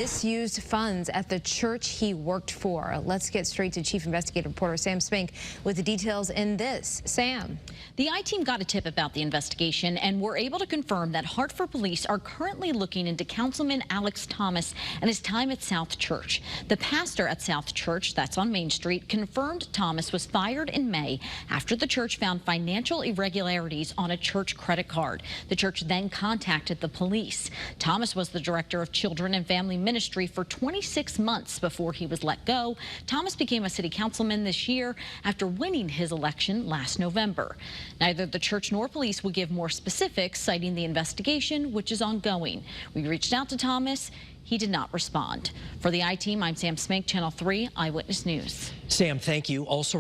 Misused funds at the church he worked for. Let's get straight to Chief Investigative Reporter Sam Spink with the details in this. Sam. The I-Team got a tip about the investigation and were able to confirm that Hartford Police are currently looking into Councilman Alex Thomas and his time at South Church. The pastor at South Church, that's on Main Street, confirmed Thomas was fired in May after the church found financial irregularities on a church credit card. The church then contacted the police. Thomas was the director of Children and Family Ministry for 26 months before he was let go. Thomas became a city councilman this year after winning his election last November. Neither the church nor police will give more specifics, citing the investigation, which is ongoing. We reached out to Thomas. He did not respond. For the I-Team, I'm Sam Smink, Channel 3 Eyewitness News. Sam, thank you. Also